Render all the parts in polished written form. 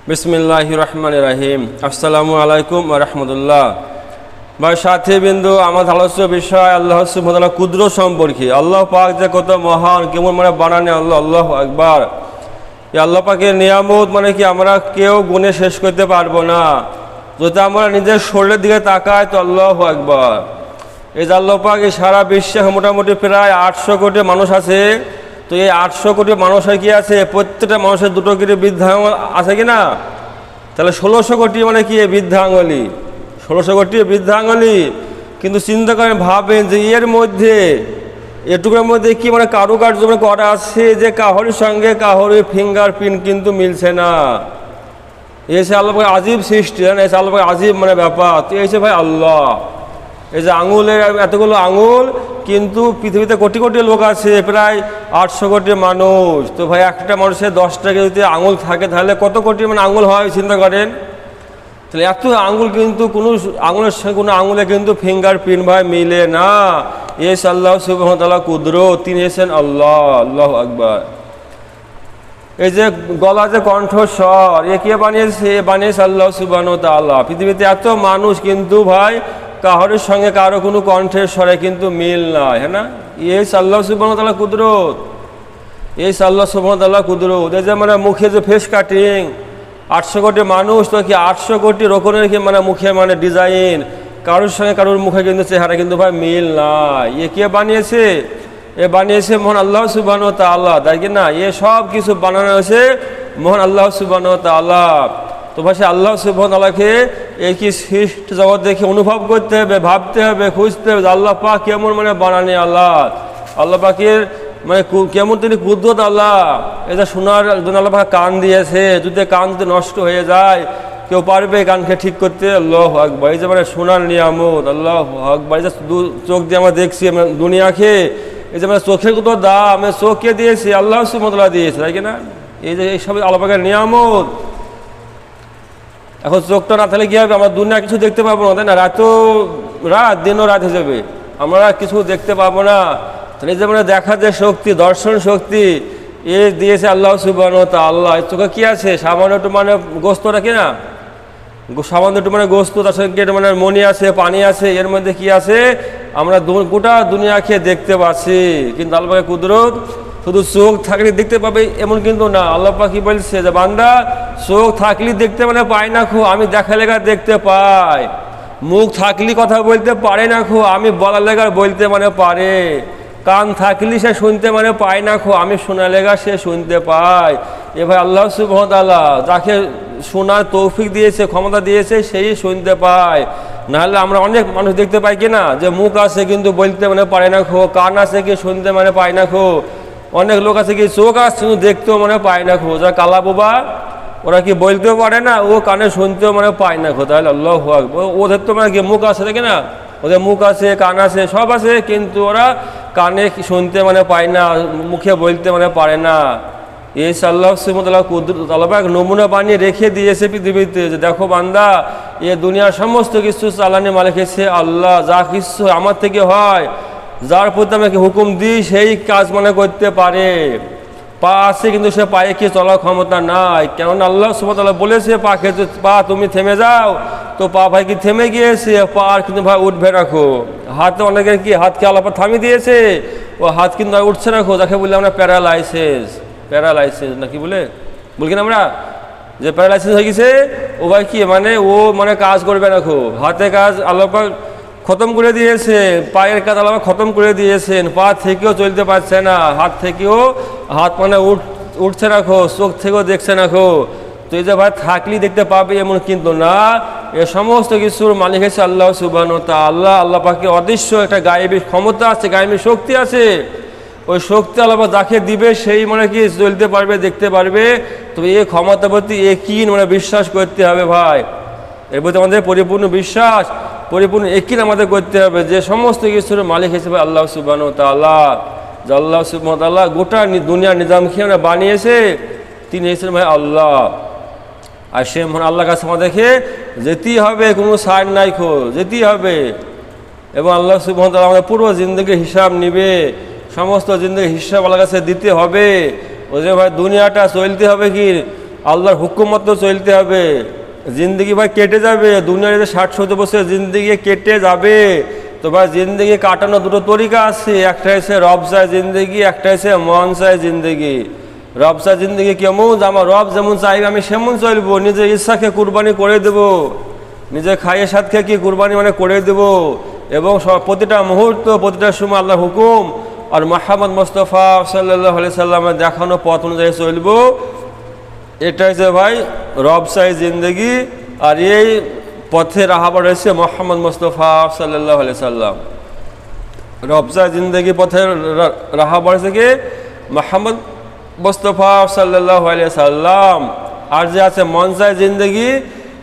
বিসমিল্লাহির রহমানির রহিম। আসসালামু আলাইকুম ওয়া রাহমাতুল্লাহ। ভাই সাথী বিন্দু, আমার আলোচ্য বিষয় আল্লাহ সুবহানাহু ওয়া তাআলা কুদরত সম্পর্কে। আল্লাহ পাক যে কত মহান, কেমন বানানে আল্লাহ, আল্লাহু আকবার। এই আল্লাহ পাকের নিয়ামত কি আমরা কেউ গুণে শেষ করতে পারবো না। যদি আমরা নিজের শরীরের দিকে তাকাই তো আল্লাহু আকবার। এই যে আল্লাহ পাক এই সারা বিশ্বে মোটামুটি প্রায় 800 কোটি মানুষ আছে। তো এই 800 কোটি মানুষের কি আছে, প্রত্যেকটা মানুষের দুটো করে বৃদ্ধা আঙুল আছে কি না? তাহলে 1600 কোটি কি বৃদ্ধা আঙুলি, 1600 কোটি বৃদ্ধা আঙুলি। কিন্তু চিন্তা করেন, ভাবেন যে এর মধ্যে এটুকুর মধ্যে কি কারুকার্য করা আছে যে কাহরির সঙ্গে কাহরির ফিঙ্গার প্রিন্ট কিন্তু মিলছে না। এসে আল্লাহ আজিব সৃষ্টি, এসে আল্লাহ আজিব ব্যাপার। তো এসে ভাই আল্লাহ, এই যে আঙুলের এতগুলো আঙুল, কিন্তু পৃথিবীতে কোটি কোটি লোক আছে, প্রায় 800 কোটি মানুষ। তো ভাই একটা মানুষের 10টা যদি আঙুল থাকে তাহলে কত কোটি আঙুল হয় চিন্তা করেন। তাহলে এত আঙুল কিন্তু কোনো আঙুলের সঙ্গে কোনো আঙুলে কিন্তু ফিঙ্গার প্রিন্ট ভাই মিলে না। এস আল্লাহ সুবহানাহু ওয়া তাআলা কুদরত, তিনি এসেন আল্লাহ, আল্লাহু আকবার। এই যে গলা যে কণ্ঠস্বর, এ কে বানিয়েছে? বানিয়েছে আল্লাহ সুবহানাহু ওয়া তাআলা। পৃথিবীতে এত মানুষ, কিন্তু ভাই কাহরের সঙ্গে কারো কোনো কণ্ঠের স্বরে কিন্তু মিল নাই, হ্যাঁ না? এই আল্লাহ সুবহানাহু ওয়া তাআলা কুদরত, এই আল্লাহ সুবহানাহু ওয়া তাআলা কুদরত। এই যে মুখে যে ফেস কাটিং, 800 কোটি মানুষ, তো কি 800 কোটি রকমের কি মুখে ডিজাইন, কারোর সঙ্গে কারোর মুখে কিন্তু চেহারা কিন্তু ভাই মিল নাই। এ কে বানিয়েছে? এ বানিয়েছে মহান আল্লাহ সুবহানাহু ওয়া তাআলা, তাই কি না? এ সব কিছু বানানো হয়েছে মহান আল্লাহ সুবহানাহু ওয়া তাআলা। তো ভাই আল্লাহ সুবহানাহু ওয়া তাআলাকে এই কি সৃষ্টি জগৎ দেখে অনুভব করতে হবে, ভাবতে হবে, খুঁজতে হবে আল্লাহ পাক কেমন বানানে আল্লাহ, আল্লাহ পাকের কেমন তিনি কুদরত আল্লাহ। এই যে শোনার জন্য আল্লাহ পাক কান দিয়েছে, যদি কান যদি নষ্ট হয়ে যায় কেউ পারবে কানকে ঠিক করতে? আল্লাহু আকবার। এই যে শোনার নিয়ামত, আল্লাহু আকবার। এই যে চোখ দিয়ে আমরা দেখছি দুনিয়াকে, এই যে চোখের কত দাম, চোখকে দিয়েছে আল্লাহ সুবহানাহু ওয়া তাআলা দিয়েছে, তাই কি না? এই যে এইসব আল্লাহ পাকের নিয়ামত। এখন চোখটা না থাকলে কি হবে? আমরা দুনিয়া কিছু দেখতে পাবো না, তাই না? রাত দিনও রাত হয়ে যাবে, আমরা কিছু দেখতে পাবো না। তাহলে যে দেখার যে শক্তি, দর্শন শক্তি, এ দিয়েছে আল্লাহ সুবহানাহু ওয়া তাআলা। চোখে কি আছে? সামান্য একটু গোস্ত রাখি না, সামান্য একটু গোস্ত, তার সঙ্গে একটু মনি আছে, পানি আছে, এর মধ্যে কি আছে? আমরা গোটা দুনিয়াকে দেখতে পাচ্ছি। কিন্তু আল্লাহ পাকের কুদরত শুধু চোখ থাকলে দেখতে পাবে এমন কিন্তু না। আল্লাহ পাক কি বলছে যে বান্দা চোখ থাকলে দেখতে পায় না খো, আমি দেখা লেখা দেখতে পাই। মুখ থাকলে কথা বলতে পারে না খো, আমি বলা লেখা বলতে পারে। কান থাকলে সে শুনতে পায় না খো, আমি শোনা লেখা সে শুনতে পায়। এ ভাই আল্লাহ সুবহানাহু ওয়া তাআলা যাকে শোনার তৌফিক দিয়েছে, ক্ষমতা দিয়েছে, সেই শুনতে পায়। নাহলে আমরা অনেক মানুষ দেখতে পাই কিনা যে মুখ আছে কিন্তু বলতে পারে না খো, কান আছে কি শুনতে পায় না খো। অনেক লোক আছে কি চোখ আছে কিন্তু দেখতেও পায় না খো, যারা কালা বোবা, ওরা কি বলতেও পারে না, ও কানে শুনতেও পায় না খো। তাহলে আল্লাহু আকবার, ওদের তো কি মুখ আছে, দেখে না? ওদের মুখ আছে, কান আছে, সব আছে, কিন্তু ওরা কানে শুনতে পায় না, মুখে বলতে পারে না। এই আল্লাহ সুবহানাহু ওয়া তাআলা কুদরত, আল্লাহ পাক নমুনা বানিয়ে রেখে দিয়েছে পৃথিবীতে যে দেখো বান্দা, এ দুনিয়ার সমস্ত কিছু চালানি মালিক হচ্ছে আল্লাহ। যা কিছু আমার থেকে হয়, যার প্রতি আমাকে হুকুম দিই সেই কাজ করতে পারে। পা আছে কিন্তু সে পায়ে কি চলার ক্ষমতা নাই, কেননা আল্লাহ সুবহানাহু ওয়া তাআলা বলেছে পাকে, পা তুমি থেমে যাও, তো পা ভাই কি থেমে গিয়েছে, পা আর কিন্তু ভাই উঠবে রাখো। হাতে অনেকের কি হাতকে আল্লাহ পাক থামিয়ে দিয়েছে, ও হাত কিন্তু আর উঠছে রাখো, যাকে বলে আমরা প্যারালাইসিস, প্যারালাইসিস নাকি বলি কিনা আমরা, যে প্যারালাইসিস হয়ে গেছে, ও ভাই কি ও কাজ করবে রাখো। হাতে কাজ আল্লাহ পাক খতম করে দিয়েছে, পায়ের কাজ আল্লাহ খতম করে দিয়েছেন, পা থেকেও চলতে পারছে না, হাত থেকেও হাত উঠছে রাখো, চোখ থেকেও দেখছে রাখো। তো এই যে ভাই থাকলেই দেখতে পাবে এমন কিন্তু না, এ সমস্ত কিছুর মালিক হচ্ছে আল্লাহ সুবহানাহু ওয়া তাআলা। আল্লাহ পাকে অদৃশ্য একটা গায়েবী ক্ষমতা আছে, গায়েবী শক্তি আছে। ওই শক্তি আল্লাহ যাকে দিবে সেই কি চলতে পারবে, দেখতে পারবে। তো এই ক্ষমতার প্রতি একই বিশ্বাস করতে হবে ভাই, এর প্রতি আমাদের পরিপূর্ণ বিশ্বাস, পরিপূর্ণ একই আমাদের করতে হবে যে সমস্ত কিছুর মালিক হিসেবে আল্লাহ সুবহানাহু ওয়া তাআলা। যে আল্লাহ সুবহানাহু ওয়া তাআলা গোটা দুনিয়ার নিজামকে বানিয়েছে, তিনি এসেছেন ভাই আল্লাহ। আর সে আল্লাহর কাছে আমাদেরকে যেতেই হবে, কোনো সাইড নাই খো, যেতেই হবে। এবং আল্লাহ সুবহানাহু ওয়া তাআলা আমাদের পুরো জিন্দগির হিসাব নিবে, সমস্ত জিন্দগির হিসাব আল্লাহর কাছে দিতে হবে। ওই যে ভাই দুনিয়াটা চলতে হবে কি আল্লাহর হুকুম মতো চলতে হবে। জিন্দগি ভাই কেটে যাবে, দুনিয়ার 60-70 বছর জিন্দগি কেটে যাবে। তো ভাই জিন্দগি কাটানো দুটো তরিকা আছে, একটা হচ্ছে রব চায় জিন্দগি, একটা হচ্ছে মন চায় জিন্দগি। রব চায় জিন্দগি কেমন? আমার রব যেমন চাইবে আমি সেমন চলবো, নিজের ইচ্ছাকে কুরবানি করে দেব, নিজের খাইয়ে সাথ খেয়ে কি কুরবানি মানে করে দেব, এবং প্রতিটা মুহূর্ত প্রতিটা সময় আল্লাহর হুকুম আর মুহাম্মদ মুস্তাফা সাল্লাল্লাহু আলাইহি সাল্লামের দেখানো পথ অনুযায়ী চলবো। এটাই যে ভাই রব চাই জিন্দগি, আর এই পথে রাহাবার রয়েছে মুহাম্মদ মুস্তাফা সাল্লাল্লাহু আলাইহি সাল্লাম। রব চাই জিন্দগি পথে রাহাবার রয়েছে কি মুহাম্মদ মুস্তাফা সাল্লাল্লাহু আলাইহি সাল্লাম। আর যে আছে মন চাই জিন্দগি,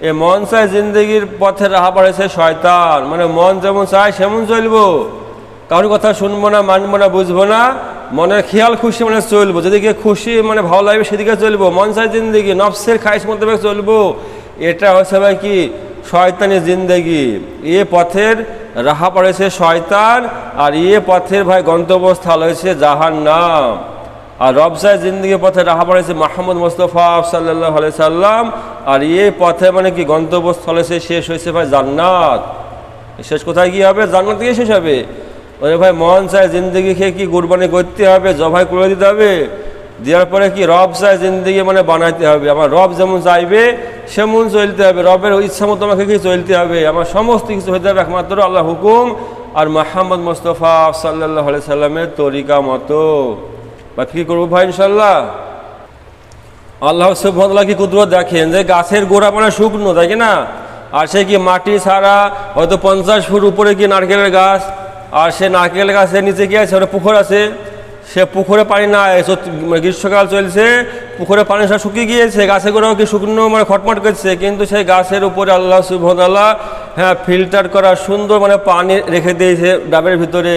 এই মন চাই জিন্দগির পথে রাহাবার রয়েছে শয়তান। মানে মন যেমন চায় সেমন চলবো, কারোর কথা শুনবো না, মানবো না, বুঝবো না, মনের খেয়াল খুশি মানে চলবো, যেদিকে খুশি মানে ভালো লাগবে সেদিকে চলবো। মন চাই জিন্দগি, নফসের খাইশ মোতাবেক চলবো, এটা হচ্ছে ভাই কি শয়তানি জিন্দগি। এ পথের রাহা পড়েছে শয়তান, আর এ পথের ভাই গন্তব্যস্থল হয়েছে জাহান্নাম। আর রব চাই জিন্দগির পথে রাহা পড়েছে মুহাম্মদ মুস্তাফা সাল্লাল্লাহু আলাইহি সাল্লাম, আর এ পথে মানে কি গন্তব্যস্থল হয়েছে শেষ হয়েছে ভাই জান্নাত। শেষ কোথায় কি হবে? জান্নাত থেকে শেষ হবে। ওরে ভাই মন চায় জিন্দগি খেয়ে কি কুরবানি করতে হবে, জবাই করে দিতে হবে, দেওয়ার পরে কি রব চায় জিন্দগি মানে বানাইতে হবে। আমার রব যেমন চাইবে সেমন চলতে হবে, রবের ইচ্ছা মতো আমাকে কি চলতে হবে। আমার সমস্ত কিছু হইতে হবে একমাত্র আল্লাহ হুকুম আর মুহাম্মদ মুস্তাফা সাল্লাল্লাহু আলাইহি সাল্লামের তরিকা মতো। বা কি করবো ভাই ইনশাল্লাহ? আল্লাহ সুবহানাহু ওয়া তাআলা কি কুদরত দেখেন, যে গাছের গোড়া মানে শুকনো, তাই কি না? আর সে কি মাটি ছাড়া হয়তো 50 ফুট উপরে কি নারকেলের গাছ, আর সে নারকেল গাছের নিচে কি আছে, ওটা পুকুর আছে, সে পুকুরে পানি না, গ্রীষ্মকাল চলছে, পুকুরে পানি সব শুকিয়ে গিয়েছে, গাছে গোড়াও কি শুকনো মানে খটমট করছে, কিন্তু সেই গাছের উপরে আল্লাহ সুবহানাহু ওয়া তাআলা হ্যাঁ ফিল্টার করা সুন্দর মানে পানি রেখে দিয়েছে ডাবের ভিতরে।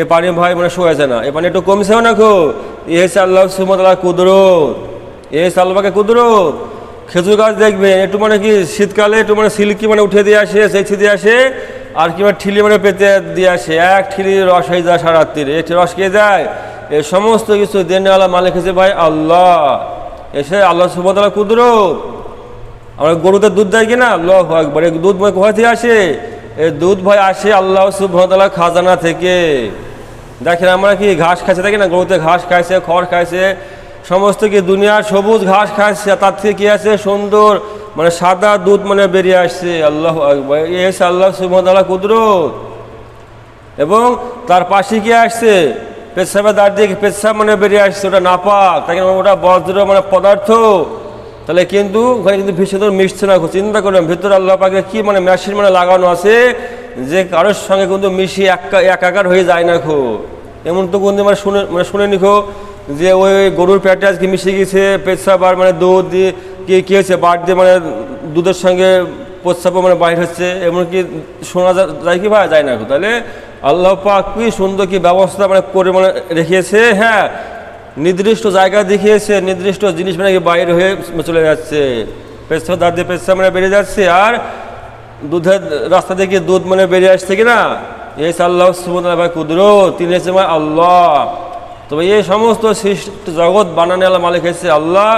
এ পানি ভাই মানে শুয়েছে না, এ পানি একটু কমছেও না খো। এ হচ্ছে আল্লাহ সুবহানাহু ওয়া তাআলার কুদরত, এ হচ্ছে আল্লাহকে কুদরত। খেজুর গাছ দেখবেন একটু মানে কি শীতকালে একটু মানে সিল্কি মানে উঠে দিয়ে আসে, সেই দিয়ে আসে, আর কি মানে ঠিলি মানে পেতে দিয়ে আসে, এক ঠিলি রস হয়ে যায় সারা রাত্রির, একটি রস খেয়ে যায়। এই সমস্ত কিছু দেনেওয়ালা মালিক হচ্ছে ভাই আল্লাহ, এসে আল্লাহ সুবহানাহু ওয়া তাআলা কুদরত। আমরা গরুতে দুধ দেয় কিনা, আল্লাহু আকবার, এই দুধ ভাই কোথা থেকে আসে? এই দুধ ভাই আসে আল্লাহ সুবহানাহু ওয়া তাআলা খাজানা থেকে। দেখেন আমরা কি ঘাস খাইছে, দেখি না গরুতে ঘাস খাইছে, খড় খাইছে, সমস্ত কি দুনিয়ার সবুজ ঘাস খাইছে, তার থেকে কি আছে সুন্দর মানে সাদা দুধ মানে বেরিয়ে আসছে। আল্লাহু আকবার, এই হচ্ছে আল্লাহ সুবহানাহু ওয়া তাআলা কুদরত। এবং তার পাশে কি আসছে পেচ্ছাপের দাঁড় দিয়ে পেচ্ছাপ মানে বেরিয়ে আসছে, ওটা নাপাক, তাই ওটা বজ্র মানে পদার্থ। তাহলে কিন্তু ওখানে কিন্তু ভিতরে মিশছে না। চিন্তা করলাম ভিতরে আল্লাহ পাকে কি মানে মেশিন মানে লাগানো আছে, যে কারোর সঙ্গে কিন্তু মিশিয়ে একাকার হয়ে যায় না খো। এমন তো কোন মানে শুনে নিখো যে ওই গরুর পেটে আজকে মিশে গেছে পেচ্ছাপ আর মানে দুধ দিয়ে কি হয়েছে বাট দিয়ে মানে দুধের সঙ্গে পেচ্ছাপও মানে বাইর হচ্ছে, এমনকি শোনা যায় কি ভাই? যায় না। তাহলে আল্লাহ পাক কি সুন্দর কি ব্যবস্থা মানে করে মানে রেখেছে, হ্যাঁ নির্দিষ্ট জায়গা দেখিয়েছে, নির্দিষ্ট জিনিস মানে বাইরে হয়ে চলে যাচ্ছে, পেচ্ছাপ দাঁত দিয়ে পেচ্ছাপ মানে বেরিয়ে যাচ্ছে, আর দুধের রাস্তা থেকে দুধ মানে বেরিয়ে আসছে কিনা। এই আল্লাহ সুবহানাহু ওয়া তাআলা কুদরত, তিনি হচ্ছে আল্লাহ। তবে এই সমস্ত সৃষ্টি জগৎ বানানো আল্লাহ মালিক হয়েছে আল্লাহ,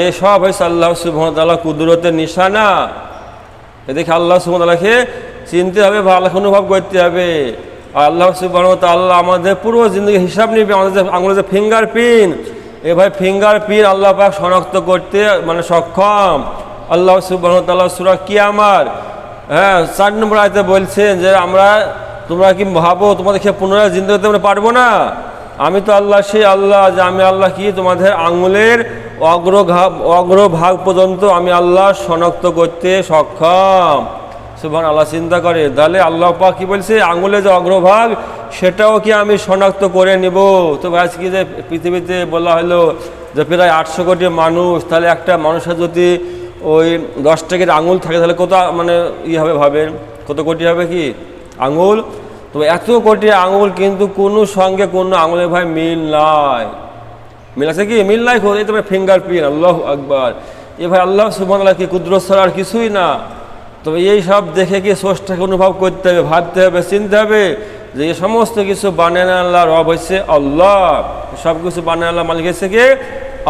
এ সব হয়েছে আল্লাহ সুবহানাহু ওয়া তাআলা কুদরতের নিশানা। এদিকে আল্লাহ সুবহানাহু ওয়া তাআলাকে চিনতে হবে, ভালো অনুভব করতে হবে। আর আল্লাহ সুবহানাহু ওয়া তাআলা আমাদের পুরো জিন্দগি হিসাব নিবে, আমাদের যে আঙুলের যে ফিঙ্গার প্রিন্ট, এ ভাই ফিঙ্গার প্রিন্ট আল্লাহ পাক শনাক্ত করতে মানে সক্ষম। আল্লাহ সুবহানাহু ওয়া তাআলা সূরা কিয়ামার 4 নম্বর আয়াতে বলছেন যে তোমরা কি ভাবো তোমাদের খেয়ে পুনরায় জিন্দা করতে পারবো না? আমি তো আল্লাহ, সেই আল্লাহ যে আমি আল্লাহ কি তোমাদের আঙুলের অগ্রভাগ পর্যন্ত আমি আল্লাহ শনাক্ত করতে সক্ষম। সুবহান আল্লাহ, চিন্তা করে তাহলে আল্লাহ পাক কি বলছে, আঙুলের যে অগ্রভাগ সেটাও কি আমি শনাক্ত করে নিব। তো আজকে যে পৃথিবীতে বলা হলো যে প্রায় 800 কোটি মানুষ, তাহলে একটা মানুষের যদি ওই 10 টাকার আঙুল থাকে তাহলে কত মানে হবে ভাবেন, কত কোটি হবে কি আঙুল। তো এত কোটি আঙুল কিন্তু কোনো সঙ্গে কোনো আঙুলের ভাই মিল নাই। মিল আছে কি? মিল নাই। এই তোমার ফিঙ্গার প্রিন্ট। আল্লাহু আকবার, এ ভাই আল্লাহ সুবহানাহু ওয়া তাআলা কি কুদরত ছাড়া আর কিছুই না। তবে এই সব দেখে কি স্রষ্টাকে অনুভব করতে হবে, ভাবতে হবে, চিনতে হবে যে এই সমস্ত কিছু বানানো আল্লাহ রব হচ্ছে আল্লাহ, সব কিছু বানানো আল্লাহ মালিক হচ্ছে কে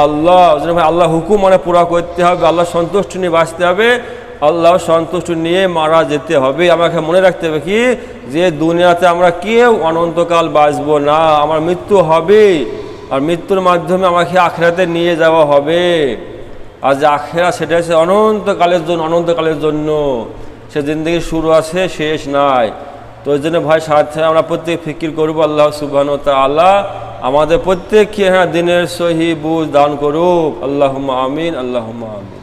আল্লাহ ভাই আল্লাহ হুকুম মানে পুরা করতে হবে, আল্লাহ সন্তুষ্ট নিয়ে বাঁচতে হবে, আল্লাহ সন্তুষ্ট নিয়ে মারা যেতে হবে। আমাকে মনে রাখতে হবে কি যে দুনিয়াতে আমরা কেউ অনন্তকাল বাঁচবো না, আমার মৃত্যু হবে, আর মৃত্যুর মাধ্যমে আমাকে আখিরাতে নিয়ে যাওয়া হবে। আর যে আখিরাত সেটা হচ্ছে অনন্তকালের জন্য, সে জিন্দগির শুরু আছে শেষ নাই। তো ওই জন্য ভাই সাথে আমরা প্রত্যেক ফিকির করবো, আল্লাহ সুবহানাহু ওয়া তাআলা আমাদের প্রত্যেককে দিনের সহি বুঝ দান করুক। আল্লাহুম্মা আমিন, আল্লাহুম্মা আমিন।